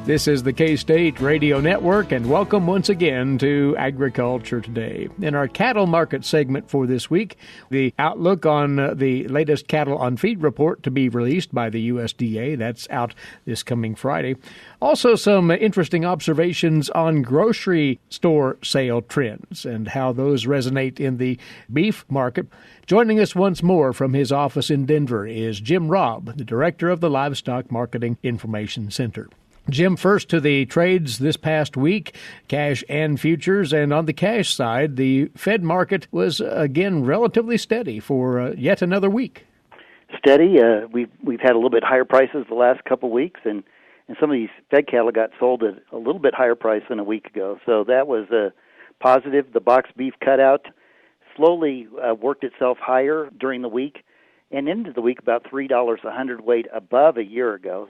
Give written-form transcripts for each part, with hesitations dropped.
This is the K-State Radio Network, and welcome once again to Agriculture Today. In our cattle market segment for this week, the outlook on the latest cattle on feed report to be released by the USDA. That's out this coming Friday. Also, some interesting observations on grocery store sale trends and how those resonate in the beef market. Joining us once more from his office in Denver is Jim Robb, the director of the Livestock Marketing Information Center. Jim, first to the trades this past week, cash and futures. And on the cash side, the Fed market was, again, relatively steady for yet another week. Steady. We've had a little bit higher prices the last couple of weeks, and some of these Fed cattle got sold at a little bit higher price than a week ago. So that was positive. The box beef cutout slowly worked itself higher during the week, and into the week about $3 a hundredweight above a year ago.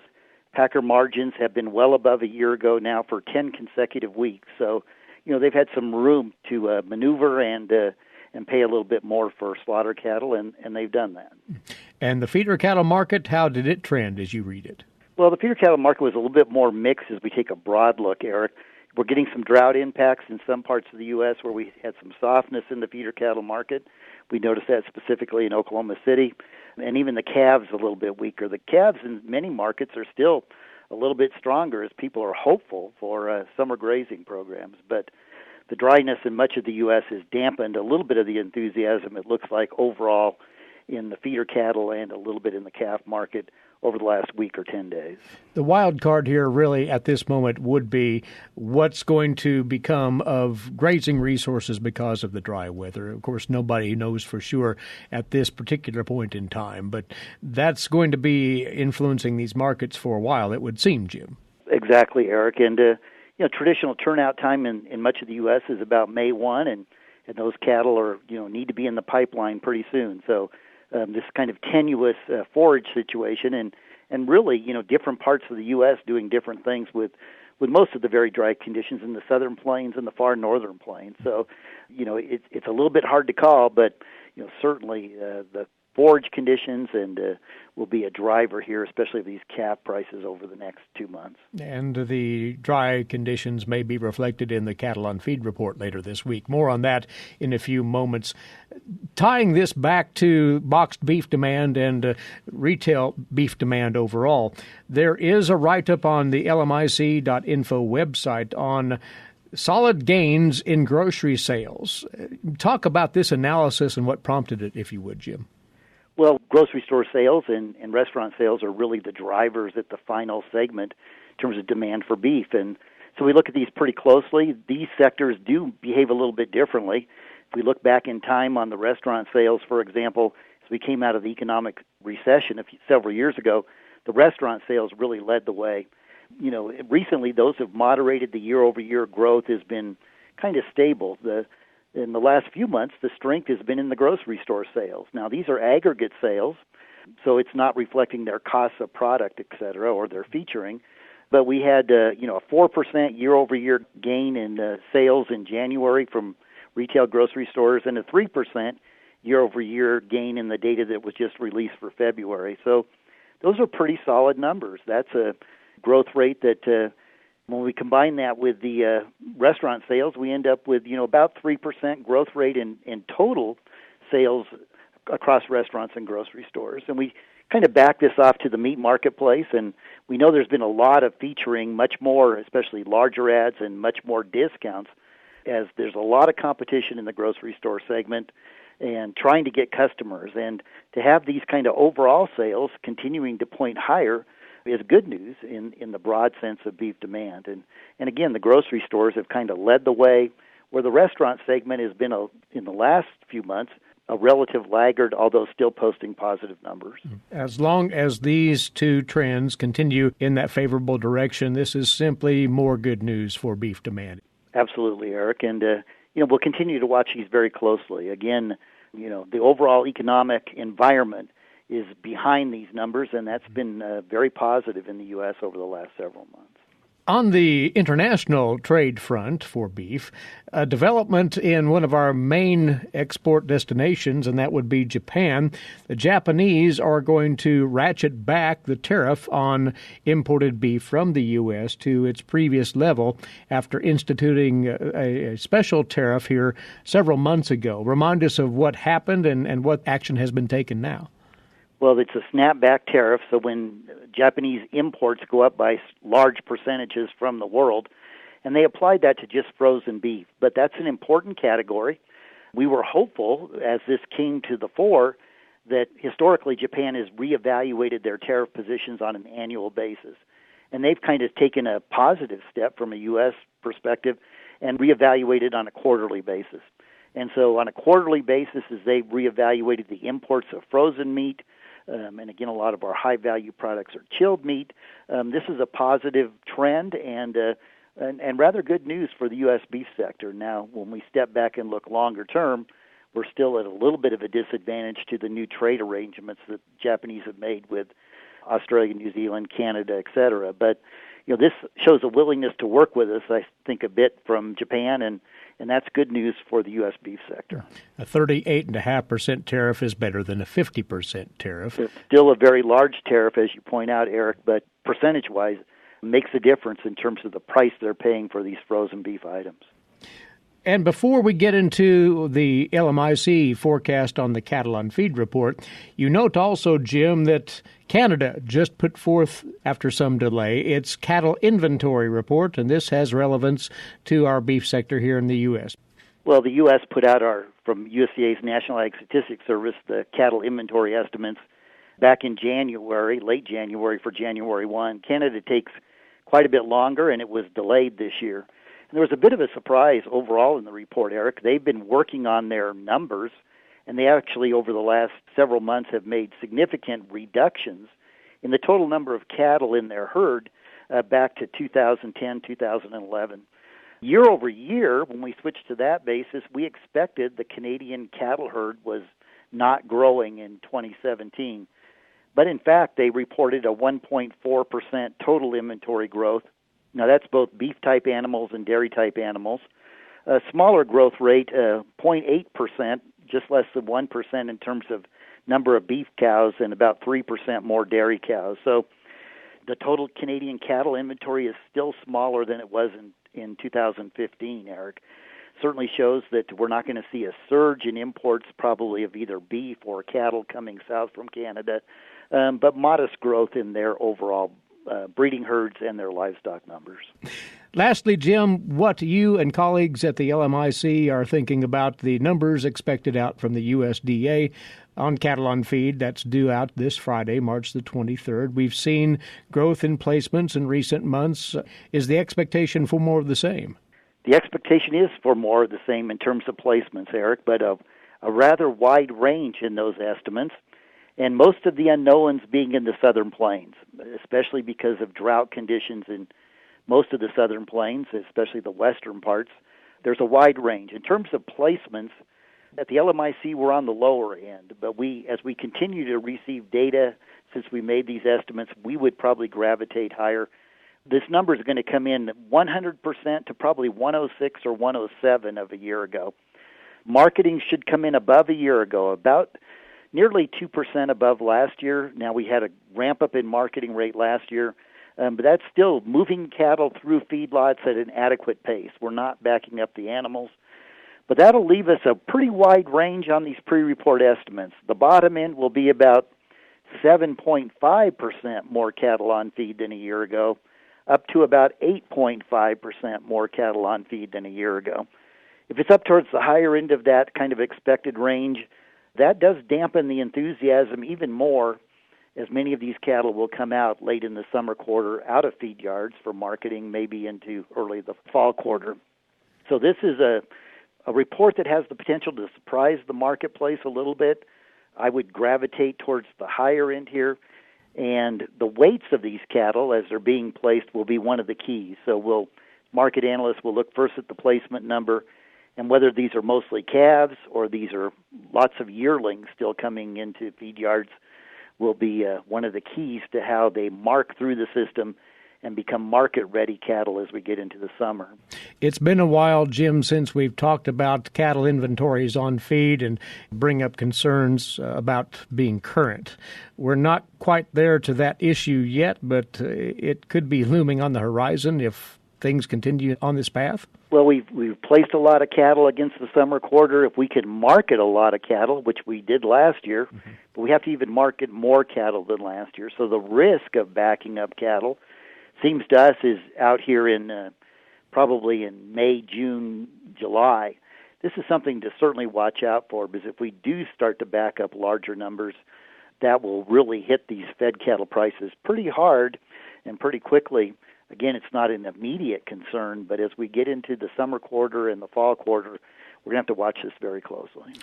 Packer margins have been well above a year ago now for 10 consecutive weeks. So, they've had some room to maneuver and pay a little bit more for slaughter cattle, and they've done that. And the feeder cattle market, how did it trend as you read it? Well, the feeder cattle market was a little bit more mixed as we take a broad look, Eric. We're getting some drought impacts in some parts of the U.S. where we had some softness in the feeder cattle market. We noticed that specifically in Oklahoma City. And even the calves a little bit weaker. The calves in many markets are still a little bit stronger as people are hopeful for summer grazing programs. But the dryness in much of the U.S. has dampened a little bit of the enthusiasm, it looks like, overall in the feeder cattle and a little bit in the calf market over the last week or 10 days. The wild card here really at this moment would be what's going to become of grazing resources because of the dry weather. Of course, nobody knows for sure at this particular point in time, but that's going to be influencing these markets for a while, it would seem, Jim. Exactly, Eric. And, traditional turnout time in much of the U.S. is about May 1, and those cattle are, need to be in the pipeline pretty soon. So, this kind of tenuous forage situation, and really, different parts of the U.S. doing different things with most of the very dry conditions in the southern plains and the far northern plains. So, it's a little bit hard to call, but, certainly the forage conditions and will be a driver here, especially of these calf prices over the next 2 months. And the dry conditions may be reflected in the cattle on feed report later this week. More on that in a few moments. Tying this back to boxed beef demand and retail beef demand overall, there is a write-up on the LMIC.info website on solid gains in grocery sales. Talk about this analysis and what prompted it, if you would, Jim. Well, grocery store sales and restaurant sales are really the drivers at the final segment in terms of demand for beef. And so we look at these pretty closely. These sectors do behave a little bit differently. If we look back in time on the restaurant sales, for example, as we came out of the economic recession several years ago, the restaurant sales really led the way. Recently those have moderated. The year-over-year growth has been kind of stable. In the last few months, the strength has been in the grocery store sales. Now, these are aggregate sales, so it's not reflecting their costs of product, et cetera, or their featuring. But we had, a 4% year-over-year gain in sales in January from retail grocery stores and a 3% year-over-year gain in the data that was just released for February. So those are pretty solid numbers. That's a growth rate that when we combine that with the restaurant sales, we end up with, about 3% growth rate in total sales across restaurants and grocery stores. And we kind of back this off to the meat marketplace, and we know there's been a lot of featuring, much more, especially larger ads and much more discounts, as there's a lot of competition in the grocery store segment and trying to get customers. And to have these kind of overall sales continuing to point higher is good news in the broad sense of beef demand. And again, the grocery stores have kind of led the way, where the restaurant segment has been, in the last few months, a relative laggard, although still posting positive numbers. As long as these two trends continue in that favorable direction, this is simply more good news for beef demand. Absolutely, Eric. And, we'll continue to watch these very closely. Again, the overall economic environment is behind these numbers, and that's been very positive in the U.S. over the last several months. On the international trade front for beef, a development in one of our main export destinations, and that would be Japan. The Japanese are going to ratchet back the tariff on imported beef from the U.S. to its previous level after instituting a special tariff here several months ago. Remind us of what happened and what action has been taken now. Well, it's a snapback tariff, so when Japanese imports go up by large percentages from the world, and they applied that to just frozen beef. But that's an important category. We were hopeful, as this came to the fore, that historically Japan has reevaluated their tariff positions on an annual basis. And they've kind of taken a positive step from a U.S. perspective and reevaluated on a quarterly basis. And so on a quarterly basis, as they reevaluated the imports of frozen meat, and again, a lot of our high-value products are chilled meat. This is a positive trend and rather good news for the U.S. beef sector. Now, when we step back and look longer term, we're still at a little bit of a disadvantage to the new trade arrangements that Japanese have made with Australia, New Zealand, Canada, et cetera. But this shows a willingness to work with us, I think, a bit from Japan, and that's good news for the U.S. beef sector. A 38.5% tariff is better than a 50% tariff. It's still a very large tariff, as you point out, Eric, but percentage-wise makes a difference in terms of the price they're paying for these frozen beef items. And before we get into the LMIC forecast on the cattle on feed report, you note also, Jim, that Canada just put forth, after some delay, its cattle inventory report, and this has relevance to our beef sector here in the U.S. Well, the U.S. put out from USDA's National Ag Statistics Service, the cattle inventory estimates back in January, late January for January 1. Canada takes quite a bit longer, and it was delayed this year. There was a bit of a surprise overall in the report, Eric. They've been working on their numbers, and they actually, over the last several months, have made significant reductions in the total number of cattle in their herd back to 2010, 2011. Year over year, when we switched to that basis, we expected the Canadian cattle herd was not growing in 2017. But in fact, they reported a 1.4% total inventory growth. Now, that's both beef-type animals and dairy-type animals. A smaller growth rate, 0.8%, just less than 1% in terms of number of beef cows, and about 3% more dairy cows. So the total Canadian cattle inventory is still smaller than it was in 2015, Eric. Certainly shows that we're not going to see a surge in imports probably of either beef or cattle coming south from Canada, but modest growth in their overall breeding herds and their livestock numbers. Lastly, Jim, what you and colleagues at the LMIC are thinking about the numbers expected out from the USDA on cattle on feed that's due out this Friday, March the 23rd. We've seen growth in placements in recent months. Is the expectation for more of the same? The expectation is for more of the same in terms of placements, Eric, but a rather wide range in those estimates. And most of the unknowns being in the southern plains, especially because of drought conditions in most of the southern plains, especially the western parts. There's a wide range. In terms of placements, at the LMIC, we're on the lower end, but as we continue to receive data since we made these estimates, we would probably gravitate higher. This number is going to come in 100% to probably 106 or 107 of a year ago. Marketing should come in above a year ago, about nearly 2% above last year. Now, we had a ramp-up in marketing rate last year, but that's still moving cattle through feedlots at an adequate pace. We're not backing up the animals. But that'll leave us a pretty wide range on these pre-report estimates. The bottom end will be about 7.5% more cattle on feed than a year ago, up to about 8.5% more cattle on feed than a year ago. If it's up towards the higher end of that kind of expected range, that does dampen the enthusiasm even more, as many of these cattle will come out late in the summer quarter out of feed yards for marketing, maybe into early the fall quarter. So this is a report that has the potential to surprise the marketplace a little bit. I would gravitate towards the higher end here, and the weights of these cattle as they're being placed will be one of the keys. So market analysts will look first at the placement number, and whether these are mostly calves or these are lots of yearlings still coming into feed yards will be one of the keys to how they mark through the system and become market-ready cattle as we get into the summer. It's been a while, Jim, since we've talked about cattle inventories on feed and bring up concerns about being current. We're not quite there to that issue yet, but it could be looming on the horizon if things continue on this path. Well, we've placed a lot of cattle against the summer quarter. If we could market a lot of cattle, which we did last year, but we have to even market more cattle than last year. So the risk of backing up cattle seems to us is out here in probably in May, June, July. This is something to certainly watch out for, because if we do start to back up larger numbers, that will really hit these fed cattle prices pretty hard and pretty quickly. Again, it's not an immediate concern, but as we get into the summer quarter and the fall quarter, we're going to have to watch this very closely.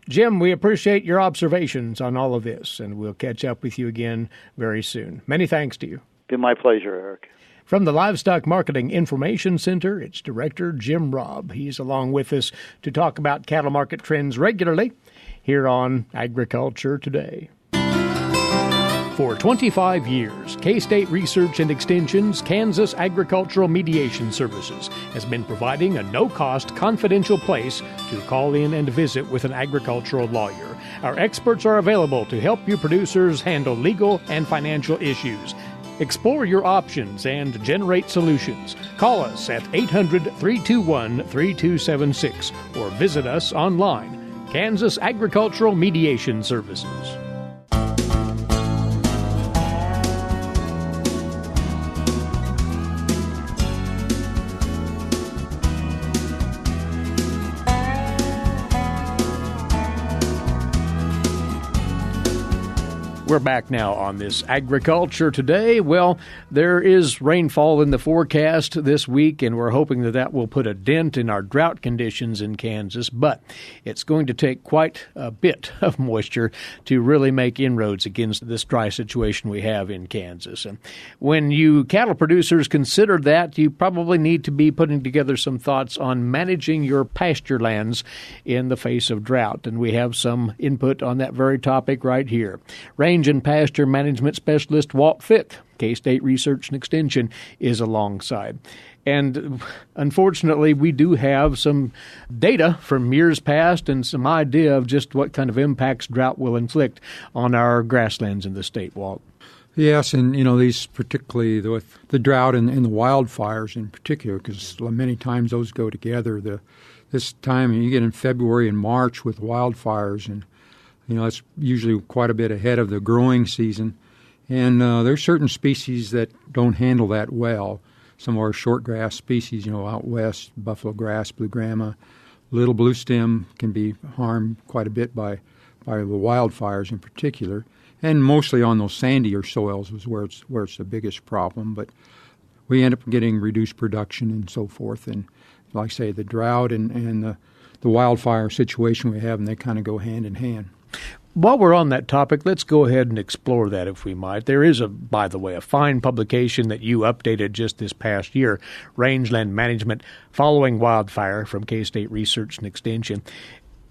Jim, we appreciate your observations on all of this, and we'll catch up with you again very soon. Many thanks to you. Been my pleasure, Eric. From the Livestock Marketing Information Center, it's Director Jim Robb. He's along with us to talk about cattle market trends regularly here on Agriculture Today. For 25 years, K-State Research and Extension's Kansas Agricultural Mediation Services has been providing a no-cost, confidential place to call in and visit with an agricultural lawyer. Our experts are available to help you producers handle legal and financial issues. Explore your options and generate solutions. Call us at 800-321-3276 or visit us online. Kansas Agricultural Mediation Services. We're back now on this Agriculture Today. Well, there is rainfall in the forecast this week, and we're hoping that that will put a dent in our drought conditions in Kansas, but it's going to take quite a bit of moisture to really make inroads against this dry situation we have in Kansas. And when you cattle producers consider that, you probably need to be putting together some thoughts on managing your pasture lands in the face of drought, and we have some input on that very topic right here. Range and Pasture Management Specialist Walt Fick, K-State Research and Extension, is alongside. And unfortunately, we do have some data from years past and some idea of just what kind of impacts drought will inflict on our grasslands in the state, Walt. Yes, and these particularly with the drought and the wildfires in particular, because many times those go together. This time you get in February and March with wildfires, and that's usually quite a bit ahead of the growing season. And there's certain species that don't handle that well. Some of our short grass species, out west, buffalo grass, blue grama, little blue stem can be harmed quite a bit by the wildfires in particular. And mostly on those sandier soils is where it's the biggest problem. But we end up getting reduced production and so forth. And like I say, the drought and the wildfire situation we have, and they kind of go hand in hand. While we're on that topic, let's go ahead and explore that if we might. There is, by the way, a fine publication that you updated just this past year, Rangeland Management Following Wildfire from K-State Research and Extension.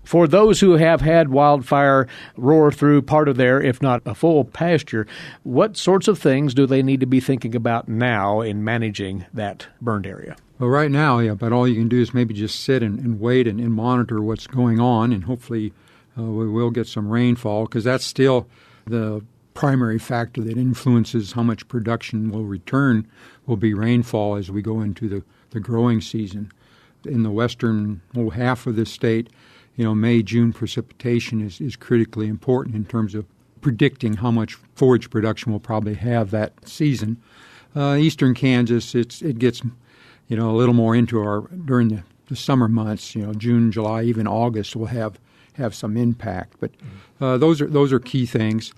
For those who have had wildfire roar through part of their, if not a full pasture, what sorts of things do they need to be thinking about now in managing that burned area? Well, right now, but all you can do is maybe just sit and wait and monitor what's going on, and hopefully we will get some rainfall, because that's still the primary factor that influences how much production will return, will be rainfall as we go into the growing season. In the western half of the state, May, June precipitation is critically important in terms of predicting how much forage production we'll probably have that season. Eastern Kansas, it gets a little more into during the summer months. June, July, even August will have some impact. But those are key things.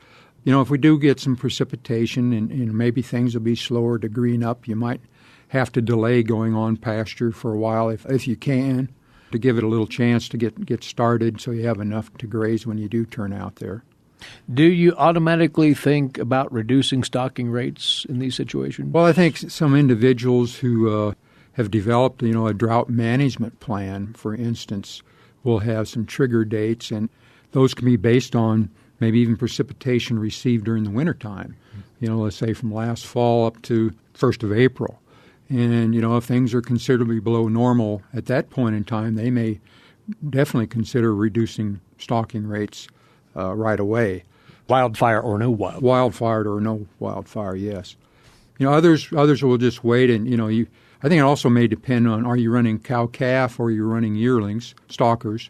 If we do get some precipitation and maybe things will be slower to green up, you might have to delay going on pasture for a while if you can, to give it a little chance to get started so you have enough to graze when you do turn out there. Do you automatically think about reducing stocking rates in these situations? Well, I think some individuals who have developed a drought management plan, for instance, will have some trigger dates, and those can be based on maybe even precipitation received during the wintertime. let's say from last fall up to 1st of April. And, if things are considerably below normal at that point in time, they may definitely consider reducing stocking rates right away. Wildfire or no wildfire. Wildfire or no wildfire, yes. Others will just wait, and, I think it also may depend on, are you running cow-calf or are you running yearlings, stockers?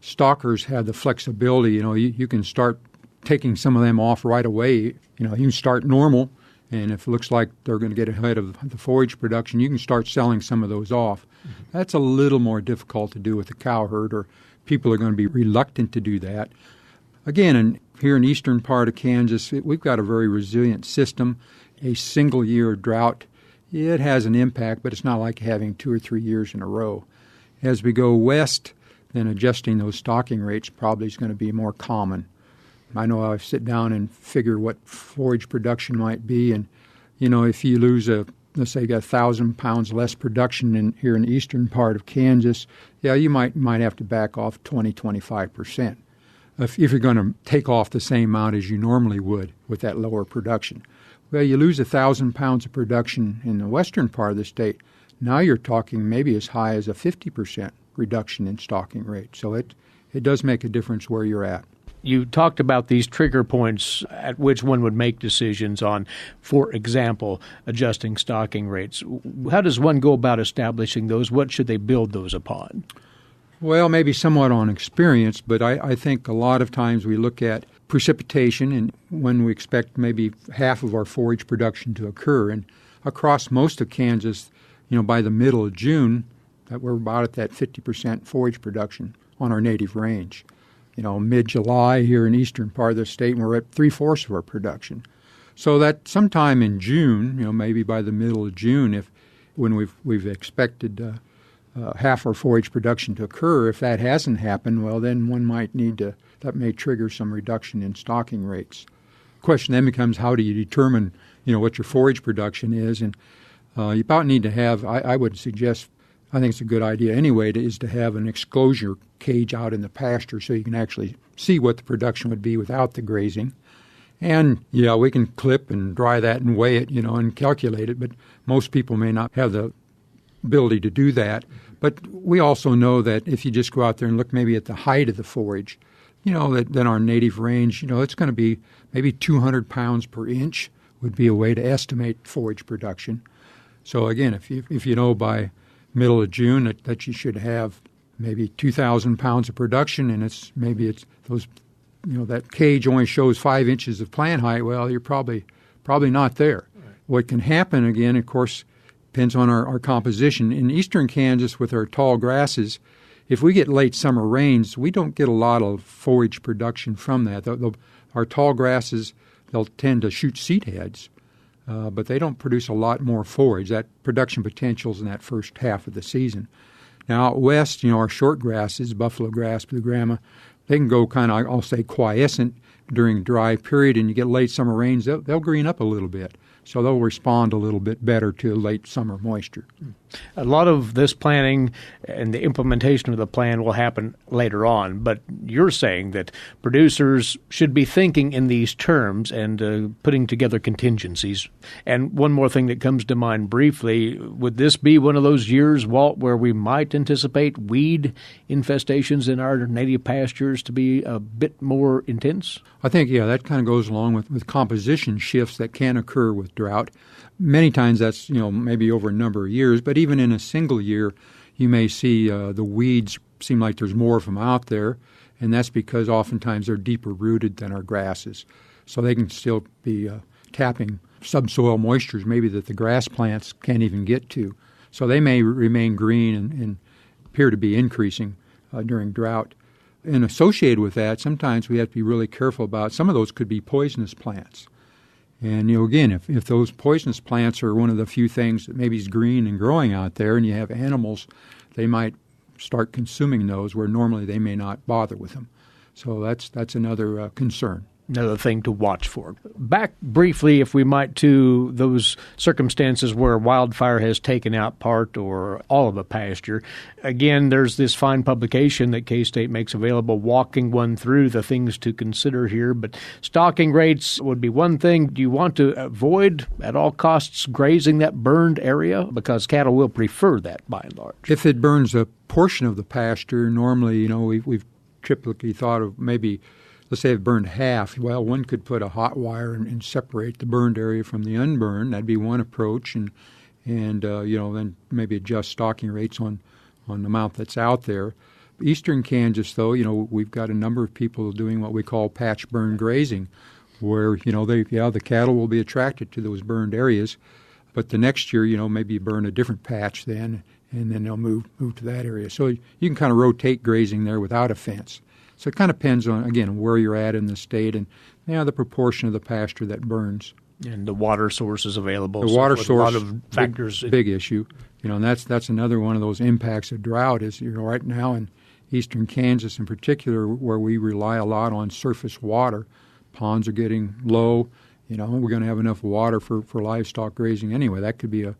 Stockers have the flexibility, you can start taking some of them off right away. You can start normal, and if it looks like they're going to get ahead of the forage production, you can start selling some of those off. Mm-hmm. That's a little more difficult to do with the cow herd, or people are going to be reluctant to do that. Again, here in the eastern part of Kansas, we've got a very resilient system. A single year drought, it has an impact, but it's not like having 2 or 3 years in a row. As we go west, then adjusting those stocking rates probably is going to be more common. I know I sit down and figure what forage production might be, and, if you lose let's say you got 1,000 pounds less production here in the eastern part of Kansas, you might have to back off 20-25%. If you're going to take off the same amount as you normally would with that lower production. Well, you lose 1,000 pounds of production in the western part of the state. Now you're talking maybe as high as a 50% reduction in stocking rate. So it does make a difference where you're at. You talked about these trigger points at which one would make decisions on, for example, adjusting stocking rates. How does one go about establishing those? What should they build those upon? Well, maybe somewhat on experience, but I think a lot of times we look at precipitation and when we expect maybe half of our forage production to occur. And across most of Kansas, by the middle of June, that we're about at that 50% forage production on our native range. Mid-July here in the eastern part of the state, we're at 3/4 of our production. So that sometime in June, maybe by the middle of June, when we've expected half our forage production to occur, if that hasn't happened, well, then one might need to, that may trigger some reduction in stocking rates. The question then becomes, how do you determine, what your forage production is? And you about need to have, I would suggest, I think it's a good idea anyway, is to have an exclosure cage out in the pasture so you can actually see what the production would be without the grazing. And, we can clip and dry that and weigh it, and calculate it, but most people may not have the ability to do that. But we also know that if you just go out there and look maybe at the height of the forage, then our native range, it's going to be maybe 200 pounds per inch would be a way to estimate forage production. So again, if you know by middle of June that you should have maybe 2,000 pounds of production, and it's those, that cage only shows 5 inches of plant height, well, you're probably not there. Right. What can happen, again, of course, depends on our composition. In eastern Kansas with our tall grasses, if we get late summer rains, we don't get a lot of forage production from that. Our tall grasses, they'll tend to shoot seed heads, but they don't produce a lot more forage. That production potential's in that first half of the season. Now out west, our short grasses, buffalo grass, blue grama, they can go kind of, I'll say, quiescent during a dry period, and you get late summer rains, they'll green up a little bit. So they'll respond a little bit better to late summer moisture. A lot of this planning and the implementation of the plan will happen later on, but you're saying that producers should be thinking in these terms and putting together contingencies. And one more thing that comes to mind briefly, would this be one of those years, Walt, where we might anticipate weed infestations in our native pastures to be a bit more intense? I think, that kind of goes along with composition shifts that can occur with drought. Many times that's, maybe over a number of years, but even in a single year, you may see the weeds seem like there's more of them out there, and that's because oftentimes they're deeper rooted than our grasses. So they can still be tapping subsoil moistures maybe that the grass plants can't even get to. So they may remain green and appear to be increasing during drought. And associated with that, sometimes we have to be really careful about, some of those could be poisonous plants. And, again, if those poisonous plants are one of the few things that maybe is green and growing out there, and you have animals, they might start consuming those where normally they may not bother with them. So that's another concern. Another thing to watch for. Back briefly, if we might, to those circumstances where wildfire has taken out part or all of a pasture. Again, there's this fine publication that K-State makes available, walking one through the things to consider here. But stocking rates would be one thing. Do you want to avoid, at all costs, grazing that burned area? Because cattle will prefer that by and large. If it burns a portion of the pasture, normally, we've typically thought of maybe, let's say it burned half. Well, one could put a hot wire and separate the burned area from the unburned. That'd be one approach, and then maybe adjust stocking rates on the amount that's out there. Eastern Kansas, though, we've got a number of people doing what we call patch burn grazing, where the cattle will be attracted to those burned areas, but the next year, maybe burn a different patch then, and then they'll move to that area. So you can kind of rotate grazing there without a fence. So it kind of depends on, again, where you're at in the state and the proportion of the pasture that burns. And the water sources available. The water source, a lot of factors. Big issue. And that's another one of those impacts of drought is, right now in eastern Kansas in particular, where we rely a lot on surface water. Ponds are getting low. We're going to have enough water for livestock grazing anyway. That could be a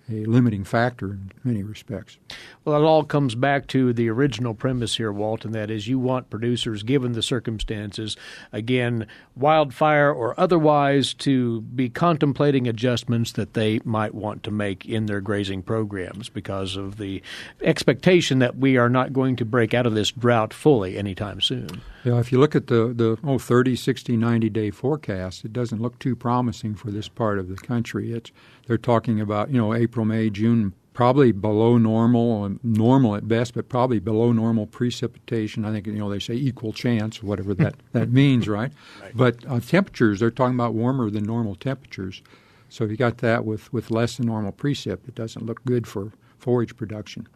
limiting factor in many respects. Well, it all comes back to the original premise here, Walt, and that is you want producers, given the circumstances, again, wildfire or otherwise, to be contemplating adjustments that they might want to make in their grazing programs because of the expectation that we are not going to break out of this drought fully anytime soon. Yeah, if you look at the 30, 60, 90-day forecast, it doesn't look too promising for this part of the country. They're talking about, April, May, June, probably below normal at best, but probably below normal precipitation. I think, they say equal chance, whatever that means, right? But temperatures, they're talking about warmer than normal temperatures. So if you got that with less than normal precip, it doesn't look good for forage production.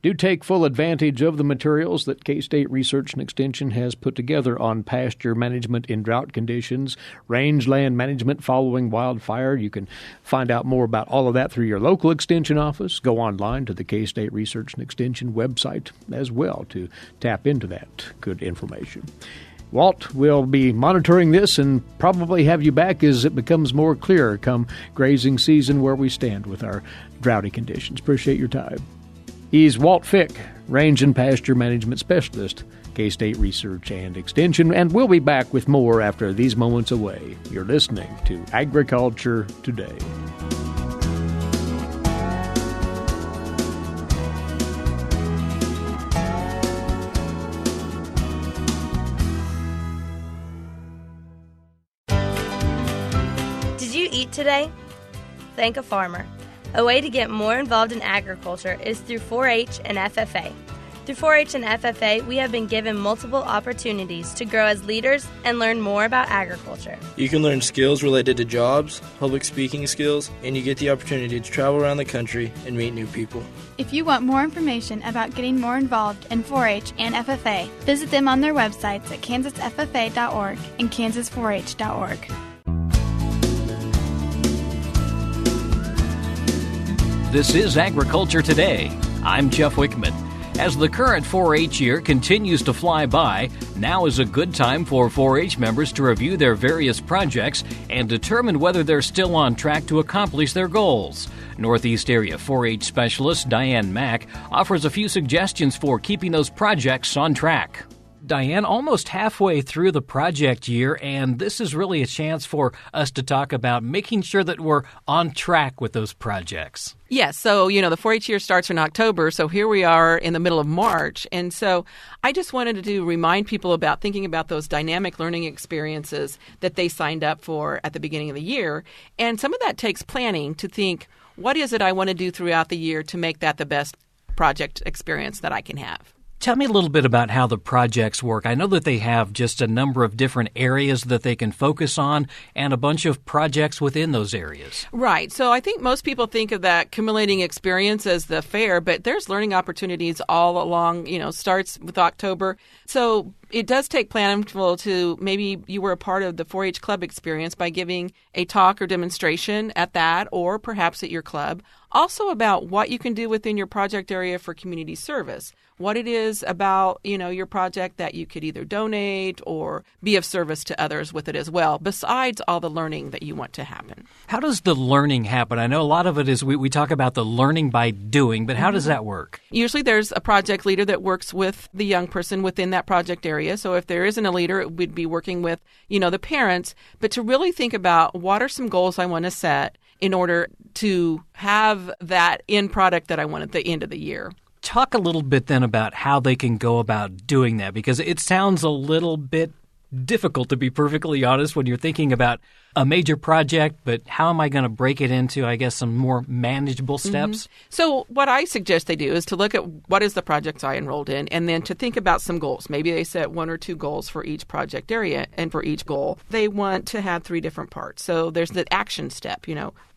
Do take full advantage of the materials that K-State Research and Extension has put together on pasture management in drought conditions, rangeland management following wildfire. You can find out more about all of that through your local extension office. Go online to the K-State Research and Extension website as well to tap into that good information. Walt will be monitoring this and probably have you back as it becomes more clear come grazing season where we stand with our droughty conditions. Appreciate your time. He's Walt Fick, Range and Pasture Management Specialist, K-State Research and Extension, and we'll be back with more after these moments away. You're listening to Agriculture Today. Did you eat today? Thank a farmer. A way to get more involved in agriculture is through 4-H and FFA. Through 4-H and FFA, we have been given multiple opportunities to grow as leaders and learn more about agriculture. You can learn skills related to jobs, public speaking skills, and you get the opportunity to travel around the country and meet new people. If you want more information about getting more involved in 4-H and FFA, visit them on their websites at kansasffa.org and kansas4h.org. This is Agriculture Today. I'm Jeff Wickman. As the current 4-H year continues to fly by, now is a good time for 4-H members to review their various projects and determine whether they're still on track to accomplish their goals. Northeast Area 4-H Specialist Diane Mack offers a few suggestions for keeping those projects on track. Diane, almost halfway through the project year, and this is really a chance for us to talk about making sure that we're on track with those projects. Yes. So, the 4-H year starts in October, so here we are in the middle of March. And so I just wanted to remind people about thinking about those dynamic learning experiences that they signed up for at the beginning of the year. And some of that takes planning to think, what is it I want to do throughout the year to make that the best project experience that I can have? Tell me a little bit about how the projects work. I know that they have just a number of different areas that they can focus on and a bunch of projects within those areas. Right. So I think most people think of that accumulating experience as the fair, but there's learning opportunities all along, starts with October. So It does take planful to maybe you were a part of the 4-H club experience by giving a talk or demonstration at that or perhaps at your club. Also about what you can do within your project area for community service. What it is about, your project that you could either donate or be of service to others with it as well, besides all the learning that you want to happen. How does the learning happen? I know a lot of it is we talk about the learning by doing, but how does that work? Usually there's a project leader that works with the young person within that project area. So if there isn't a leader, it would be working with, the parents. But to really think about what are some goals I want to set in order to have that end product that I want at the end of the year. Talk a little bit then about how they can go about doing that, because it sounds a little bit difficult, to be perfectly honest, when you're thinking about a major project, but how am I going to break it into, I guess, some more manageable steps? So what I suggest they do is to look at what is the projects I enrolled in, and then to think about some goals. Maybe they set 1 or 2 goals for each project area, and for each goal, they want to have 3 different parts. So there's the action step,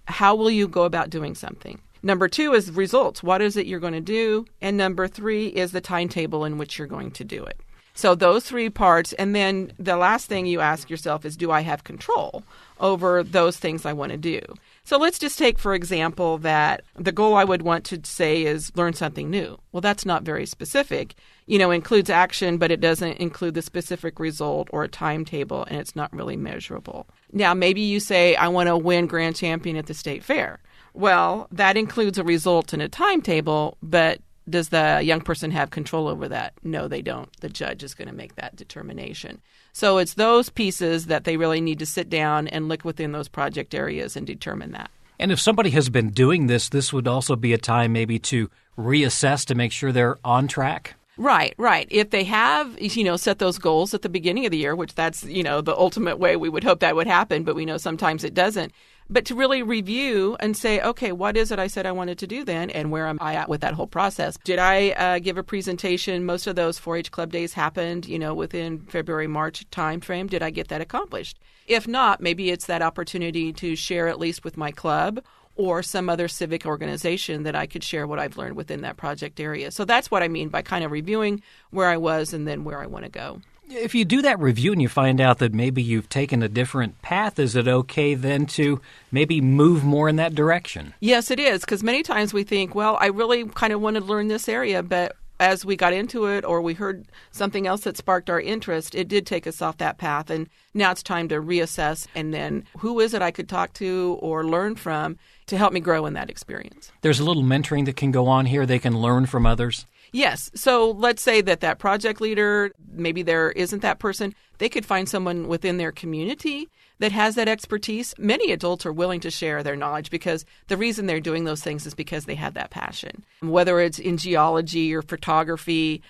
how will you go about doing something? Number 2 is results. What is it you're going to do? And number 3 is the timetable in which you're going to do it. So those 3 parts. And then the last thing you ask yourself is, do I have control over those things I want to do? So let's just take, for example, that the goal I would want to say is learn something new. Well, that's not very specific. Includes action, but it doesn't include the specific result or a timetable, and it's not really measurable. Now, maybe you say, I want to win grand champion at the state fair. Well, that includes a result and a timetable, but does the young person have control over that? No, they don't. The judge is going to make that determination. So it's those pieces that they really need to sit down and look within those project areas and determine that. And if somebody has been doing this would also be a time maybe to reassess to make sure they're on track? Right. If they have, set those goals at the beginning of the year, which that's, the ultimate way we would hope that would happen, but we know sometimes it doesn't. But to really review and say, okay, what is it I said I wanted to do then, and where am I at with that whole process? Did I give a presentation? Most of those 4-H club days happened, within February, March timeframe. Did I get that accomplished? If not, maybe it's that opportunity to share at least with my club or some other civic organization that I could share what I've learned within that project area. So that's what I mean by kind of reviewing where I was and then where I want to go. If you do that review and you find out that maybe you've taken a different path, is it okay then to maybe move more in that direction? Yes, it is, because many times we think, well, I really kind of wanted to learn this area, but as we got into it or we heard something else that sparked our interest, it did take us off that path. And now it's time to reassess, and then who is it I could talk to or learn from to help me grow in that experience. There's a little mentoring that can go on here. They can learn from others. Yes. So let's say that project leader, maybe there isn't that person. They could find someone within their community that has that expertise. Many adults are willing to share their knowledge because the reason they're doing those things is because they have that passion. Whether it's in geology or photography,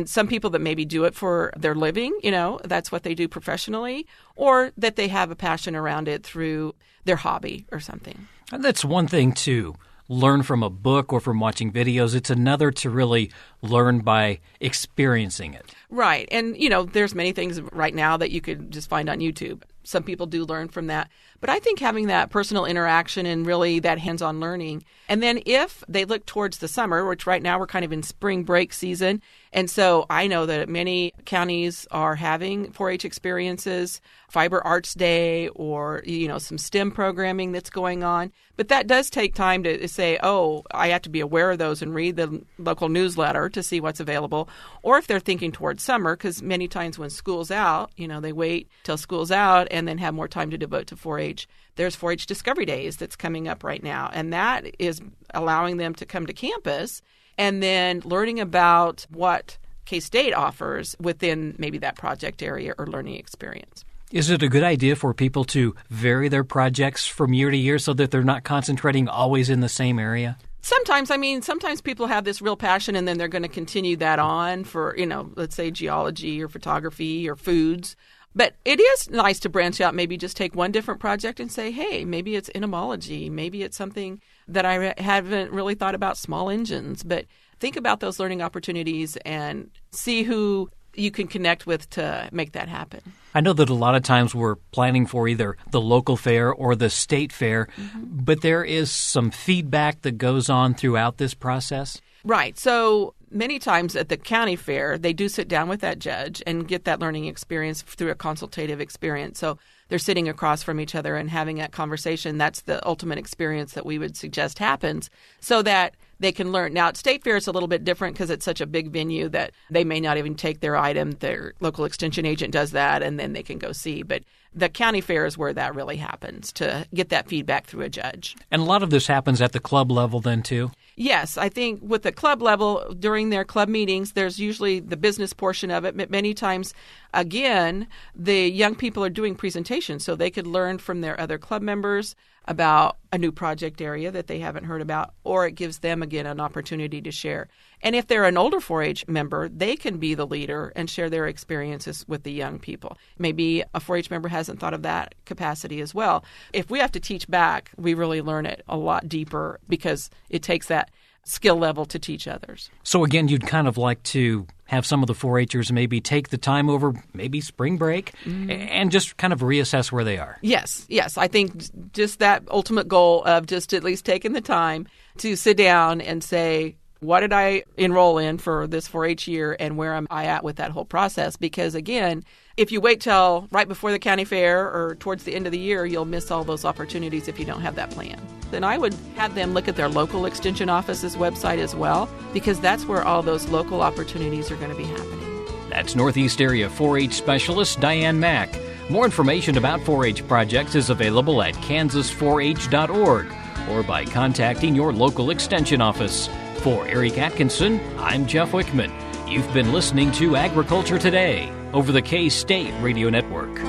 some people that maybe do it for their living, that's what they do professionally, or that they have a passion around it through their hobby or something. And that's one thing to learn from a book or from watching videos. It's another to really learn by experiencing it. Right. And, there's many things right now that you could just find on YouTube. Some people do learn from that. But I think having that personal interaction and really that hands-on learning. And then if they look towards the summer, which right now we're kind of in spring break season. And so I know that many counties are having 4-H experiences, Fiber Arts Day, or, some STEM programming that's going on. But that does take time to say, oh, I have to be aware of those and read the local newsletter to see what's available. Or if they're thinking towards summer, because many times when school's out, they wait till school's out and then have more time to devote to 4-H. There's 4-H Discovery Days that's coming up right now. And that is allowing them to come to campus and then learning about what K-State offers within maybe that project area or learning experience. Is it a good idea for people to vary their projects from year to year so that they're not concentrating always in the same area? Sometimes, sometimes people have this real passion and then they're going to continue that on for, let's say geology or photography or foods. But it is nice to branch out, maybe just take one different project and say, hey, maybe it's entomology. Maybe it's something that I haven't really thought about, small engines. But think about those learning opportunities and see who you can connect with to make that happen. I know that a lot of times we're planning for either the local fair or the state fair, but there is some feedback that goes on throughout this process. Right. So many times at the county fair, they do sit down with that judge and get that learning experience through a consultative experience. So they're sitting across from each other and having that conversation. That's the ultimate experience that we would suggest happens so that they can learn. Now, at State Fair, it's a little bit different because it's such a big venue that they may not even take their item. Their local extension agent does that, and then they can go see. But the county fair is where that really happens, to get that feedback through a judge. And a lot of this happens at the club level then, too? Yes, I think with the club level, during their club meetings, there's usually the business portion of it. Many times, again, the young people are doing presentations, so they could learn from their other club members about a new project area that they haven't heard about, or it gives them, again, an opportunity to share. And if they're an older 4-H member, they can be the leader and share their experiences with the young people. Maybe a 4-H member hasn't thought of that capacity as well. If we have to teach back, we really learn it a lot deeper because it takes that skill level to teach others. So again, you'd kind of like to have some of the 4-Hers maybe take the time over maybe spring break and just kind of reassess where they are. Yes. I think just that ultimate goal of just at least taking the time to sit down and say, what did I enroll in for this 4-H year and where am I at with that whole process? Because again, if you wait till right before the county fair or towards the end of the year, you'll miss all those opportunities if you don't have that plan. Then I would have them look at their local extension office's website as well, because that's where all those local opportunities are going to be happening. That's Northeast Area 4-H Specialist Diane Mack. More information about 4-H projects is available at kansas4h.org or by contacting your local extension office. For Eric Atkinson, I'm Jeff Wickman. You've been listening to Agriculture Today over the K-State Radio Network.